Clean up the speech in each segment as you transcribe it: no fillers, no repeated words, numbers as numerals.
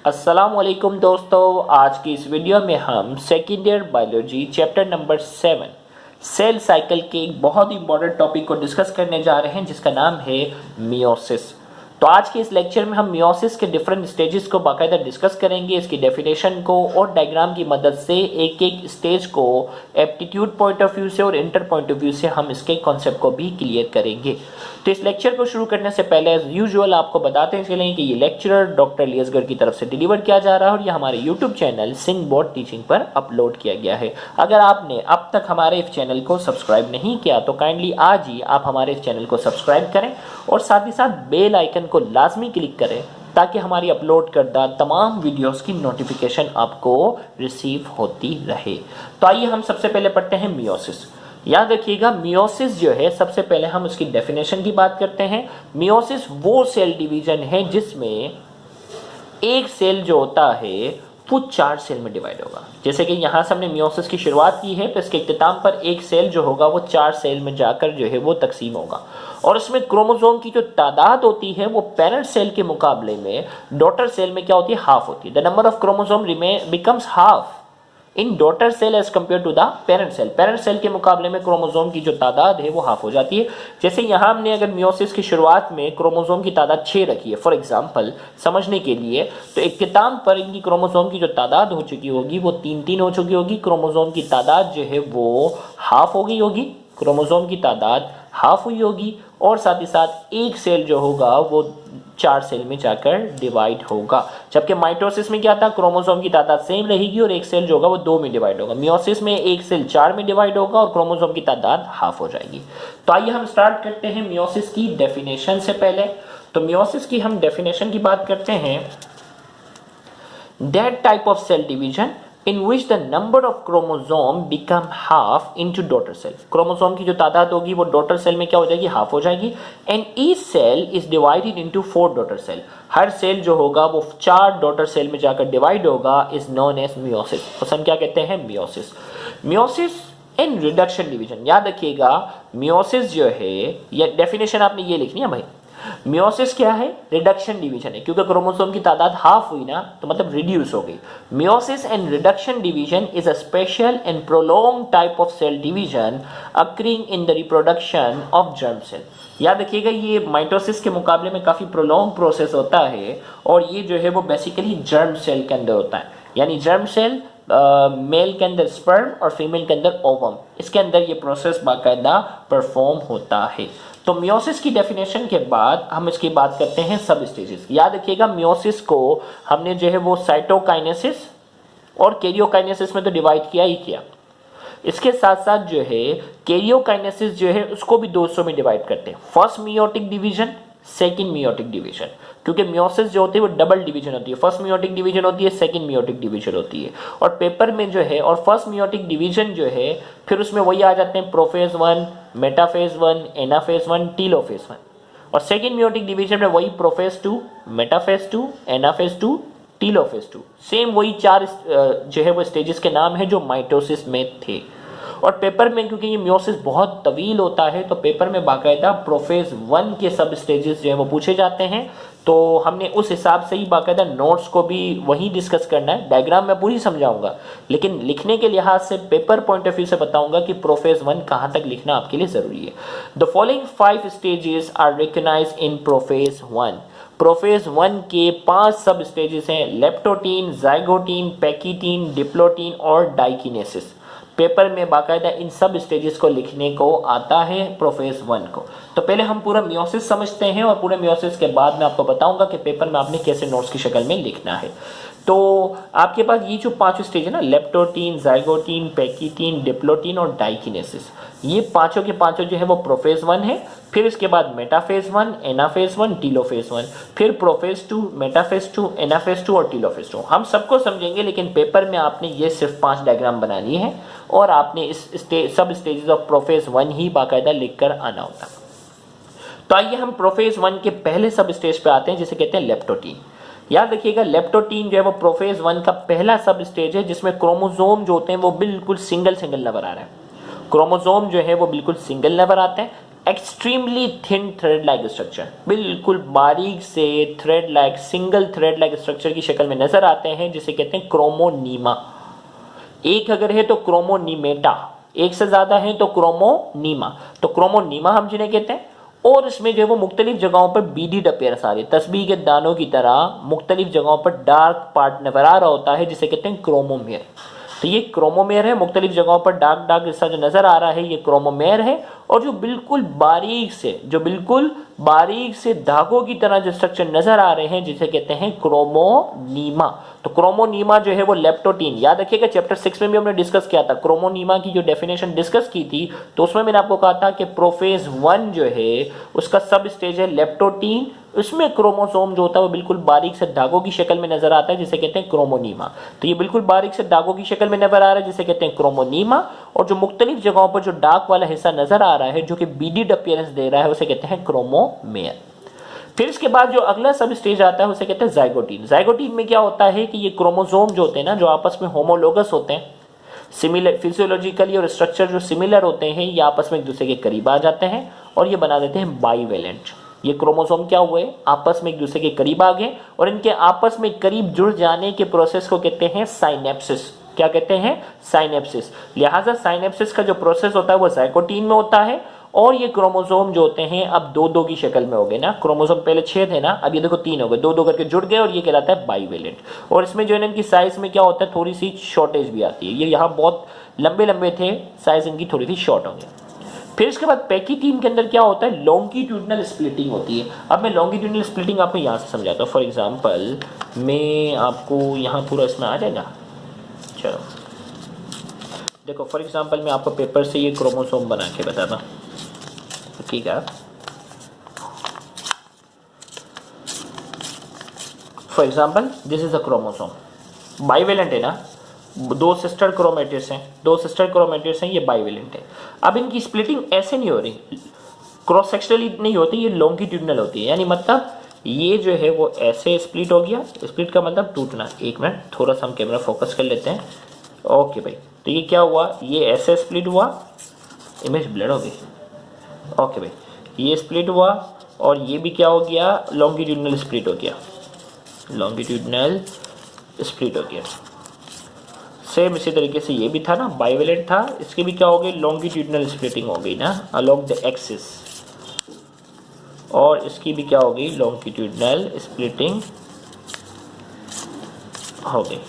अस्सलामुअलैकुम दोस्तों, आज की इस वीडियो में हम second year biology chapter number 7 cell cycle के एक बहुत ही इंपॉर्टेंट टॉपिक को डिस्कस करने जा रहे हैं जिसका नाम है मियोसिस। तो आज के इस लेक्चर में हम मियोसिस के डिफरेंट स्टेजेस को बाकायदा डिस्कस करेंगे, इसकी डेफिनेशन को और डायग्राम की मदद से एक एक स्टेज को एप्टीट्यूड पॉइंट ऑफ व्यू से और इंटर पॉइंट ऑफ व्यू से हम इसके कॉन्सेप्ट को भी क्लियर करेंगे। तो इस लेक्चर को शुरू करने से पहले एज यूजुअल आपको बताते चलें कि ये लेक्चर डॉक्टर लियसगढ़ की तरफ से डिलीवर किया जा रहा है और ये हमारे YouTube channel Singh board teaching पर अपलोड किया गया है। अगर आपने अब तक हमारे इस चैनल को सब्सक्राइब नहीं किया तो काइंडली आज ही आप हमारे इस चैनल को सब्सक्राइब करें और साथ ही साथ बेल आइकन को लाजमी क्लिक करें ताकि हमारी अपलोड करदा तमाम वीडियोस की नोटिफिकेशन आपको रिसीव होती रहे। तो आइए हम सबसे पहले पढ़ते हैं मियोसिस। याद रखिएगा मियोसिस जो है, सबसे पहले हम उसकी डेफिनेशन की बात करते हैं। मियोसिस वो सेल डिवीजन है जिसमें एक सेल जो होता है वो 4 सेल में डिवाइड होगा। जैसे कि यहाँ से हमने मियोसिस की शुरुआत की है तो इसके इख्तिताम पर एक सेल जो होगा वो 4 सेल में जाकर जो है वो तकसीम होगा और उसमें क्रोमोसोम की जो तादाद होती है वो पेरेंट सेल के मुकाबले में डॉटर सेल में क्या होती है, हाफ होती है। The number of chromosome becomes half in daughter cell as compare to the parent cell. Parent cell के मुकाबले में क्रोमोसोम की जो तादाद है वो हाफ हो जाती है। जैसे यहाँ हमने अगर मियोसिस की शुरुआत में क्रोमोसोम की तादाद 6 रखी है फॉर एग्जांपल समझने के लिए, तो इख्तिताम पर इनकी क्रोमोसोम की जो तादाद हो चुकी होगी वो 3 हो चुकी होगी। क्रोमोसोम की तादाद जो है वो हाफ हो गई होगी, क्रोमोसोम की तादाद हाफ हुई होगी और साथ ही साथ एक सेल जो होगा वो 4 सेल में जाकर डिवाइड होगा। जबकि माइटोसिस में क्या था, क्रोमोसोम की तादाद सेम रहेगी और एक सेल जो होगा वो 2 में डिवाइड होगा। मियोसिस में एक सेल 4 में डिवाइड होगा और क्रोमोसोम की तादाद हाफ हो जाएगी। तो आइए हम स्टार्ट करते हैं मियोसिस की डेफिनेशन से पहले। तो मियोसिस की हम डेफिनेशन की बात करते हैं, that type of cell division in which the number of chromosome become half into daughter cell। Chromosome की जो तादाद होगी वो डॉटर सेल में क्या हो जाएगी, हाफ हो जाएगी। and each cell is divided into 4 daughter cell। Her cell जो होगा वो 4 डॉटर सेल में जाकर डिवाइड होगा, is known as meiosis। तो हम क्या कहते हैं, meiosis. Meiosis and reduction division. याद रखिएगा मियोसिस जो है, ये डेफिनेशन आपने ये लिखनी है भाई। मियोसिस क्या है, रिडक्शन डिवीजन है, क्योंकि क्रोमोसोम की तादाद हाफ हुई ना तो मतलब रिड्यूस हो गई। Meiosis and reduction division is a special and prolong type of cell division occurring in the reproduction of germ cell. याद रखिएगा ये माइटोसिस के मुकाबले में काफी प्रोलॉन्ग प्रोसेस होता है और ये जो है वो बेसिकली जर्म सेल के अंदर होता है। यानी जर्म सेल मेल के अंदर स्पर्म और फीमेल के अंदर ओवम, इसके अंदर ये प्रोसेस बाकायदा परफॉर्म होता है। तो मियोसिस की डेफिनेशन के बाद हम इसकी बात करते हैं सब स्टेजेस। याद रखिएगा मियोसिस को हमने जो है वो साइटोकाइनेसिस और कैरियोकाइनेसिस में तो डिवाइड किया ही किया। इसके साथ साथ जो है कैरियोकाइनेसिस जो है उसको भी 200 में डिवाइड करते हैं, first meiotic division, second meiotic division. क्योंकि मियोसिस जो होती है वो डबल डिवीजन होती है, फर्स्ट मियोटिक डिवीजन होती है, सेकंड मियोटिक डिवीजन होती है। और पेपर में जो है और फर्स्ट मियोटिक डिवीजन जो है फिर उसमें वही आ जाते हैं प्रोफेज 1, मेटाफेज 1, एनाफेज 1, टीलोफेज 1। और सेकंड मियोटिक डिवीजन में वही prophase 2, metaphase 2, anaphase 2, telophase 2, same वही 4 जो है वो स्टेजेस के नाम है जो माइटोसिस में थे। और पेपर में क्योंकि ये मियोसिस बहुत तवील होता है तो पेपर में बाकायदा प्रोफेज 1 के सब स्टेजेस जो है वो पूछे जाते हैं। तो हमने उस हिसाब से ही बाकायदा नोट्स को भी वही डिस्कस करना है। डायग्राम मैं पूरी समझाऊंगा लेकिन लिखने के लिहाज से पेपर पॉइंट ऑफ व्यू से बताऊंगा कि प्रोफेज 1 कहाँ तक लिखना आपके लिए जरूरी है। The following 5 stages are recognised in prophase 1। Prophase 1 के 5 सब स्टेजेस हैं, लेप्टोटीन, जाइगोटीन, पैकीटीन, डिप्लोटीन और डाइकिनेसिस। पेपर में बाकायदा इन सब स्टेजेस को लिखने को आता है प्रोफेज 1 को। तो पहले हम पूरा मियोसिस समझते हैं और पूरे मियोसिस के बाद मैं आपको बताऊंगा कि पेपर में आपने कैसे नोट्स की शक्ल में लिखना है। तो आपके पास ये जो 5 स्टेज है ना, लेप्टोटीन, जाइगोटीन, पैकीटीन, डिप्लोटीन और डाइकिनेसिस, ये पांचों के पांचों जो है वो प्रोफेज 1 है। फिर इसके बाद मेटाफेज 1, एनाफेज 1, टीलोफेज 1, फिर प्रोफेज 2, मेटाफेज 2, एनाफेज 2 और टीलोफेज 2। हम सबको समझेंगे लेकिन पेपर में आपने ये सिर्फ 5 डायग्राम बनानी है और आपने इस सब स्टेजेस ऑफ प्रोफेज 1 ही बाकायदा लिखकर आना होता है। तो आइए हम प्रोफेज 1 के पहले सब स्टेज पे आते हैं जिसे कहते हैं लेप्टोटीन। याद रखिएगा लेप्टोटीन जो है वो प्रोफेज 1 का पहला सब स्टेज है जिसमें क्रोमोसोम जो होते हैं वो बिल्कुल सिंगल नंबर आ रहा है। क्रोमोसोम जो है वो बिल्कुल सिंगल नंबर आते हैं। Extremely thin thread like structure, बिल्कुल बारीक से thread like, single thread like structure की शक्ल में नजर आते हैं, जिसे कहते हैं क्रोमोनीमा। एक अगर है तो क्रोमोनीमेटा, एक से ज्यादा है तो क्रोमोनीमा। तो क्रोमोनीमा हम जिन्हें कहते हैं, और इसमें जो है वो मुख्तलिफ जगहों पर बीडीड अपीयरेंस आ रही है, तस्बीह के दानों की तरह मुख्तलिफ जगहों पर डार्क पार्ट नजर आ रहा होता है, जिसे कहते हैं क्रोमोमेर। तो ये क्रोमोमेर है, मुख्तलिफ जगहों पर डार्क डार्क हिस्सा जो नजर आ रहा है ये क्रोमोमेर है। और जो बिल्कुल बारीक से धागों की तरह जो स्ट्रक्चर नजर आ रहे हैं, जिसे कहते हैं क्रोमोनीमा। तो क्रोमोनीमा जो है वो लेप्टोटीन, याद रखिएगा चैप्टर 6 में भी हमने डिस्कस किया था, क्रोमोनीमा की जो डेफिनेशन डिस्कस की थी, तो उसमें मैंने आपको कहा था कि प्रोफेज 1 जो है उसका सब स्टेज है लेप्टोटीन। उसमें क्रोमोसोम जो होता है वो बिल्कुल बारीक से धागों की शक्ल में नजर आता है, जिसे कहते हैं क्रोमोनीमा। तो ये बिल्कुल बारीक से धागों की शक्ल में नजर आ रहा है, जिसे कहते हैं क्रोमोनीमा। और जो मुख्तलिफ जगहों पर जो डार्क वाला हिस्सा नजर आ रहा है, जो कि बीडीड अपीयरेंस दे रहा है, उसे कहते हैं क्रोमोमेर। फिर इसके बाद जो अगला सब स्टेज आता है उसे कहते हैं जाइगोटीन। जाइगोटीन में क्या होता है कि ये क्रोमोसोम जो होते हैं ना, जो आपस में होमोलोगस होते हैं, सिमिलर फिजियोलॉजिकली और स्ट्रक्चर जो सिमिलर होते हैं, ये आपस में एक दूसरे के करीब आ जाते हैं और ये बना देते हैं बाइवेलेंट। ये क्रोमोसोम क्या हुए, आपस में एक दूसरे के करीब आ गए, और इनके आपस में करीब जुड़ जाने के प्रोसेस को कहते हैं साइनेप्सिस। क्या कहते हैं, साइनेप्सिस। लिहाजा साइनेप्सिस का जो प्रोसेस होता है वो जाइगोटीन में होता है। और ये क्रोमोसोम जो होते हैं अब दो दो की शक्ल में हो गए ना, क्रोमोसोम पहले 6 थे ना, अब ये देखो 3 हो गए, दो दो करके जुड़ गए, और ये कहलाता है बाइवेलेंट। और इसमें जो है इनकी साइज में क्या होता है, थोड़ी सी शॉर्टेज भी आती है। ये यहाँ बहुत लंबे लंबे थे, साइज इनकी थोड़ी सी शॉर्ट होंगे। फिर इसके बाद पैकीटीन के अंदर क्या होता है, लॉन्गिट्यूडनल स्प्लिटिंग होती है। अब मैं लॉन्गिट्यूडनल स्प्लिटिंग आपको यहाँ से समझाता हूँ। फॉर एग्जाम्पल मैं आपको यहाँ पूरा इसमें आ जाएगा, चलो देखो फॉर एग्जाम्पल मैं आपको पेपर से ये क्रोमोसोम बना के बताता हूँ, ठीक है। For example this is a chromosome, bivalent है ना, दो सिस्टर क्रोमेटिड्स हैं, ये बाइवेलेंट है। अब इनकी स्प्लिटिंग ऐसे नहीं हो रही, क्रॉस सेक्शनली नहीं होती, ये लॉन्गिट्यूडनल होती है। यानी मतलब ये जो है वो ऐसे स्प्लिट हो गया, स्प्लिट का मतलब टूटना। एक मिनट थोड़ा सा हम कैमरा फोकस कर लेते हैं। ओके भाई, तो ये क्या हुआ, ये ऐसे स्प्लिट हुआ, इमेज ब्लर हो गई। ओके भाई, ये स्प्लिट हुआ, और ये भी क्या हो गया, लॉन्गिट्यूडनल स्प्लिट हो गया, लॉन्गिट्यूडनल स्प्लिट हो गया। सेम इसी तरीके से ये भी था ना, बाइवेलेंट था, इसकी भी क्या हो गई, लॉन्गिट्यूडनल स्प्लिटिंग हो गई ना अलोंग द एक्सिस, और इसकी भी क्या हो गई, लॉन्गिट्यूडनल स्प्लिटिंग हो गई।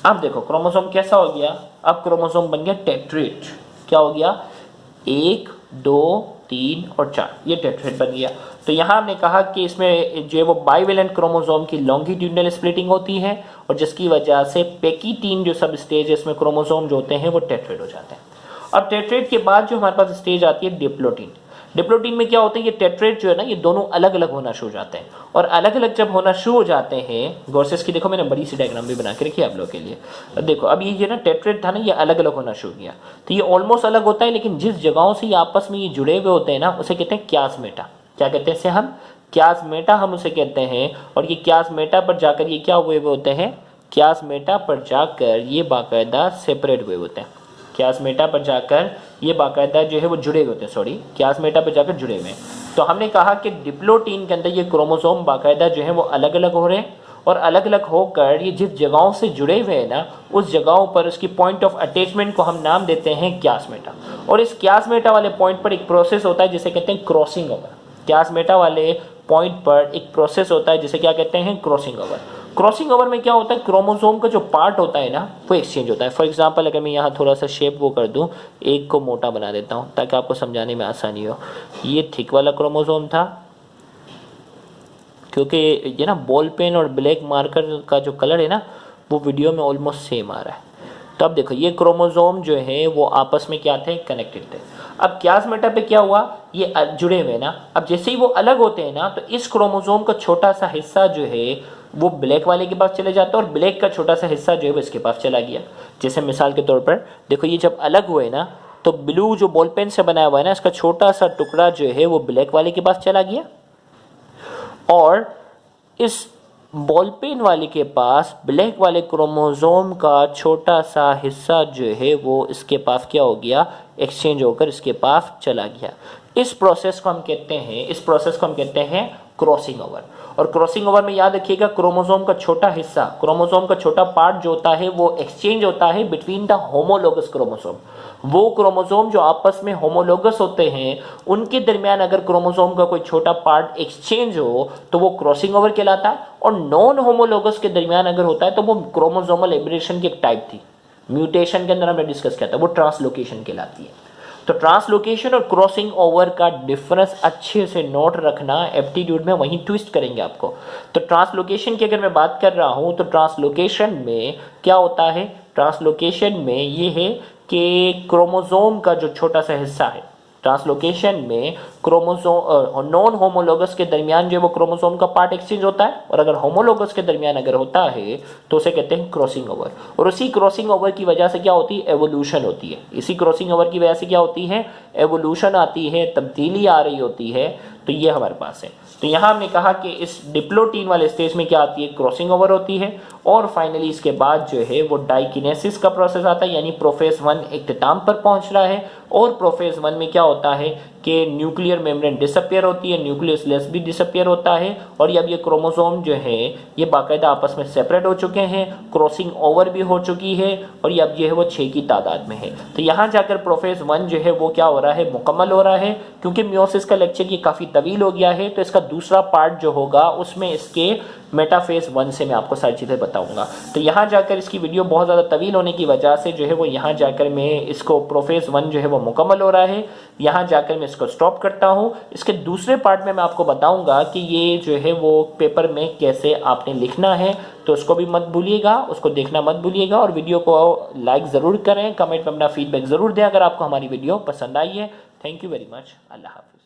अब देखो क्रोमोसोम कैसा हो गया, अब क्रोमोसोम बन गया टेट्रेट। क्या हो गया, 1 2 3 और 4, ये टेट्रेट बन गया। तो यहाँ हमने कहा कि इसमें जो है वो बाइवेलेंट क्रोमोसोम की लॉन्गिट्यूडनल स्प्लिटिंग होती है, और जिसकी वजह से पैकीटीन जो सब स्टेज है इसमें क्रोमोसोम जो होते हैं वो टेट्रेट हो जाते हैं। अब टेट्रेट के बाद जो हमारे पास स्टेज आती है डिप्लोटीन। डिप्लोटीन में क्या होता है, ये टेट्रेट जो है ना, ये दोनों अलग अलग होना शुरू हो जाते हैं, और अलग अलग जब होना शुरू हो जाते हैं, गौरसेस की देखो मैंने बड़ी सी डायग्राम भी बना के रखी है आप लोगों के लिए। अब देखो, अब ये जो ना टेट्रेट था ना, ये अलग अलग होना शुरू किया, तो ये ऑलमोस्ट अलग होता है, लेकिन जिस जगहों से ये आपस में ये जुड़े हुए होते हैं ना, उसे कहते हैं क्यासमेटा। क्या कहते हैं इसे हम, क्यासमेटा हम उसे कहते हैं। और ये क्यासमेटा पर जाकर ये क्या हुए हुए होते हैं, क्यासमेटा पर जाकर ये बाकायदा सेपरेट हुए होते हैं, क्यासमेटा पर जाकर ये बाकायदा जो है वो जुड़े हुए होते हैं, सॉरी क्यासमेटा पर जाकर जुड़े हुए हैं। तो हमने कहा कि डिप्लोटीन के अंदर ये क्रोमोसोम बाकायदा जो है वो अलग अलग हो रहे हैं, और अलग अलग होकर ये जिस जगहों से जुड़े हुए हैं ना, उस जगहों पर उसकी पॉइंट ऑफ अटैचमेंट को हम नाम देते हैं क्यासमेटा। और इस क्यासमेटा वाले पॉइंट पर एक प्रोसेस होता है जिसे कहते हैं क्रॉसिंग ओवर। क्यासमेटा वाले पॉइंट पर एक प्रोसेस होता है जिसे क्या कहते हैं, क्रॉसिंग ओवर। क्रॉसिंग ओवर में क्या होता है, क्रोमोसोम का जो पार्ट होता है ना वो एक्सचेंज होता है। फॉर एग्जांपल अगर मैं यहाँ थोड़ा सा शेप वो कर दूँ, एक को मोटा बना देता हूँ ताकि आपको समझाने में आसानी हो। ये थिक वाला क्रोमोसोम था, क्योंकि ये ना बॉल पेन और ब्लैक मार्कर का जो कलर है ना वो वीडियो में ऑलमोस्ट सेम आ रहा है। तो अब देखो ये क्रोमोसोम जो है वो आपस में क्या थे, कनेक्टेड थे। अब क्यासमेटा पे क्या हुआ, ये जुड़े हुए ना, अब जैसे ही वो अलग होते हैं ना, तो इस क्रोमोसोम का छोटा सा हिस्सा जो है वो ब्लैक वाले के पास चले जाता है, और ब्लैक का छोटा सा हिस्सा जो है वो इसके पास चला गया। जैसे मिसाल के तौर पर देखो, ये जब अलग हुए ना, तो ब्लू जो बॉल पेन से बनाया हुआ है ना, इसका छोटा सा टुकड़ा जो है वो ब्लैक वाले के पास चला गया, और इस बॉल पेन वाले के पास ब्लैक वाले क्रोमोसोम का छोटा सा हिस्सा जो है वो इसके पास क्या हो गया, एक्सचेंज होकर इसके पास चला गया। इस प्रोसेस को हम कहते हैं क्रॉसिंग ओवर। और क्रॉसिंग ओवर में याद रखिएगा क्रोमोसोम का छोटा हिस्सा, क्रोमोसोम का छोटा पार्ट जो होता है वो एक्सचेंज होता है बिटवीन द होमोलोगस क्रोमोसोम। वो क्रोमोसोम जो आपस में होमोलोगस होते हैं उनके दरमियान अगर क्रोमोसोम का कोई छोटा पार्ट एक्सचेंज हो तो वो क्रॉसिंग ओवर कहलाता है। और नॉन होमोलोगस के दरमियान अगर होता है तो वो क्रोमोसोमल एब्रेशन की एक टाइप थी, म्यूटेशन के अंदर हमने डिस्कस किया था, वो ट्रांसलोकेशन कहलाती है। तो ट्रांसलोकेशन और क्रॉसिंग ओवर का डिफरेंस अच्छे से नोट रखना, एप्टीट्यूड में वहीं ट्विस्ट करेंगे आपको। तो ट्रांसलोकेशन की अगर मैं बात कर रहा हूं तो ट्रांसलोकेशन में क्या होता है, ट्रांसलोकेशन में ये है कि क्रोमोसोम का जो छोटा सा हिस्सा है, ट्रांसलोकेशन में क्रोमोसोम नॉन होमोलोगस के दरमियान जो वो क्रोमोसोम का पार्ट एक्सचेंज होता है, और अगर होमोलोगस के दरमियान अगर होता है तो उसे कहते हैं क्रॉसिंग ओवर। और उसी क्रॉसिंग ओवर की वजह से क्या होती है, एवोल्यूशन होती है। इसी क्रॉसिंग ओवर की वजह से क्या होती है, एवोल्यूशन आती है, तब्दीली आ रही होती है। तो ये हमारे पास है। तो यहाँ हमने कहा कि इस डिप्लोटीन वाले स्टेज में क्या आती है, क्रॉसिंग ओवर होती है। और फाइनली इसके बाद जो है वो डाइकिनेसिस का प्रोसेस आता है, यानी प्रोफेज 1 इख्तिताम पर पहुंच रहा है। और प्रोफेज 1 में क्या होता है कि न्यूक्लियर मेम्ब्रेन डिसअपियर होती है, न्यूक्लियस लेस भी डिसअपियर होता है, और अब ये क्रोमोसोम जो है ये बाकायदा आपस में सेपरेट हो चुके हैं, क्रॉसिंग ओवर भी हो चुकी है, और ये अब जो है वो 6 की तादाद में है। तो यहाँ जाकर प्रोफेज 1 जो है वो क्या हो रहा है, मुकम्मल हो रहा है। क्योंकि मियोसिस का लेक्चर ये काफ़ी तवील हो गया है तो इसका दूसरा पार्ट जो होगा उसमें इसके मेटाफेज 1 से मैं आपको सारी चीज़ें बताऊंगा। तो यहाँ जाकर इसकी वीडियो बहुत ज़्यादा तवील होने की वजह से जो है वो यहाँ जाकर मैं इसको प्रोफेज 1 जो है वो मुकम्मल हो रहा है, यहाँ जाकर मैं इसको स्टॉप करता हूँ। इसके दूसरे पार्ट में मैं आपको बताऊंगा कि ये जो है वो पेपर में कैसे आपने लिखना है, तो उसको भी मत भूलिएगा, उसको देखना मत भूलिएगा। और वीडियो को लाइक ज़रूर करें, कमेंट में अपना फीडबैक ज़रूर दें अगर आपको हमारी वीडियो पसंद आई है। Thank you very much. अल्लाह हाफ़िज़।